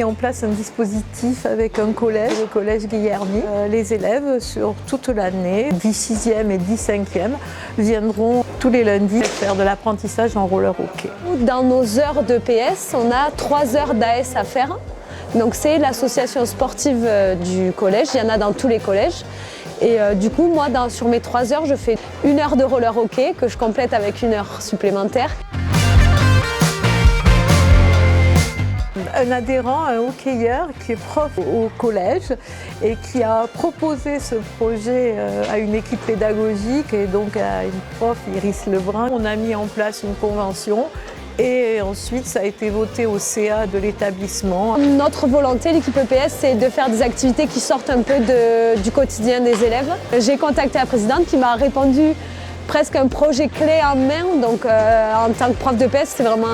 en place un dispositif avec un collège, le collège Guillermy. Les élèves sur toute l'année, 10 6e et 10 5e, viendront tous les lundis faire de l'apprentissage en roller hockey. Dans nos heures de PS, on a 3 heures d'AS à faire. Donc c'est l'association sportive du collège, il y en a dans tous les collèges. Et du coup, moi, sur mes 3 heures, je fais 1 heure de roller hockey que je complète avec 1 heure supplémentaire. Un adhérent, un hockeyeur qui est prof au collège et qui a proposé ce projet à une équipe pédagogique et donc à une prof, Iris Lebrun. On a mis en place une convention et ensuite ça a été voté au CA de l'établissement. Notre volonté, l'équipe EPS, c'est de faire des activités qui sortent un peu du quotidien des élèves. J'ai contacté la présidente qui m'a répondu presque un projet clé en main. Donc en tant que prof d'EPS, c'est vraiment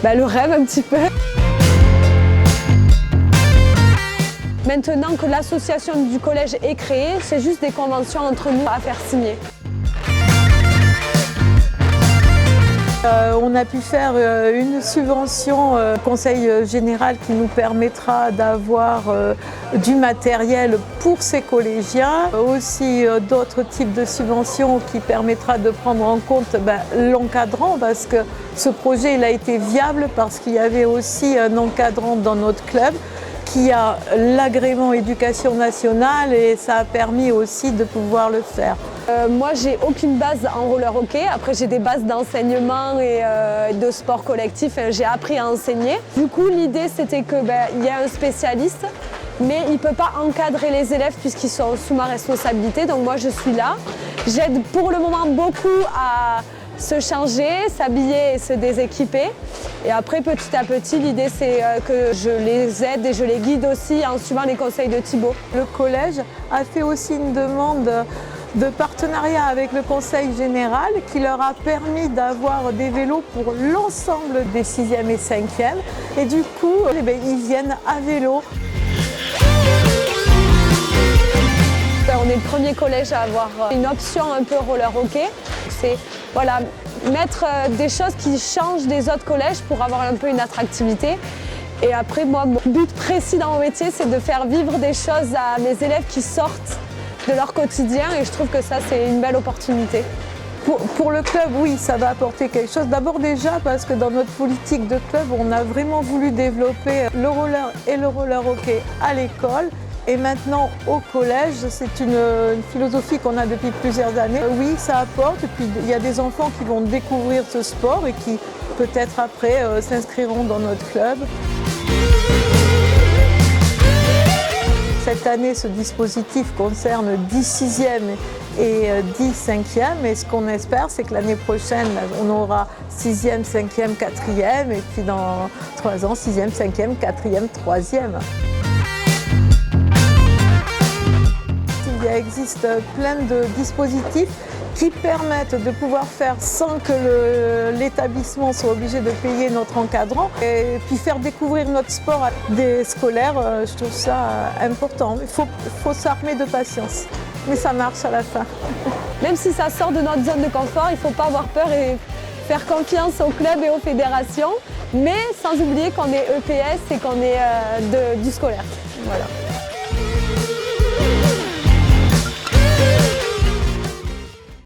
le rêve un petit peu. Maintenant que l'association du collège est créée, c'est juste des conventions entre nous à faire signer. On a pu faire une subvention conseil général qui nous permettra d'avoir du matériel pour ces collégiens. Aussi d'autres types de subventions qui permettra de prendre en compte l'encadrant parce que ce projet il a été viable parce qu'il y avait aussi un encadrant dans notre club qui a l'agrément éducation nationale et ça a permis aussi de pouvoir le faire. Moi, j'ai aucune base en roller hockey. Après, j'ai des bases d'enseignement et de sport collectif. J'ai appris à enseigner. Du coup, l'idée, c'était qu'il y a un spécialiste, mais il ne peut pas encadrer les élèves puisqu'ils sont sous ma responsabilité. Donc moi, je suis là. J'aide pour le moment beaucoup à se changer, s'habiller et se déséquiper. Et après, petit à petit, l'idée, c'est que je les aide et je les guide aussi en suivant les conseils de Thibaut. Le collège a fait aussi une demande de partenariat avec le conseil général qui leur a permis d'avoir des vélos pour l'ensemble des 6e et 5e. Et du coup, ils viennent à vélo. On est le premier collège à avoir une option un peu roller hockey. C'est mettre des choses qui changent des autres collèges pour avoir un peu une attractivité. Et après, moi, mon but précis dans mon métier, c'est de faire vivre des choses à mes élèves qui sortent de leur quotidien et je trouve que ça, c'est une belle opportunité. Pour le club, oui, ça va apporter quelque chose. D'abord déjà parce que dans notre politique de club, on a vraiment voulu développer le roller et le roller hockey à l'école. Et maintenant au collège, c'est une philosophie qu'on a depuis plusieurs années. Oui, ça apporte. Et puis il y a des enfants qui vont découvrir ce sport et qui peut-être après s'inscriront dans notre club. Cette année, ce dispositif concerne 10 6e et 10 5e. Et ce qu'on espère, c'est que l'année prochaine, on aura 6e, 5e, 4e. Et puis dans 3 ans, 6e, 5e, 4e, 3e. Il existe plein de dispositifs qui permettent de pouvoir faire sans que l'établissement soit obligé de payer notre encadrant et puis faire découvrir notre sport à des scolaires, je trouve ça important. Il faut s'armer de patience, mais ça marche à la fin. Même si ça sort de notre zone de confort, il ne faut pas avoir peur et faire confiance au club et aux fédérations, mais sans oublier qu'on est EPS et qu'on est du scolaire. Voilà.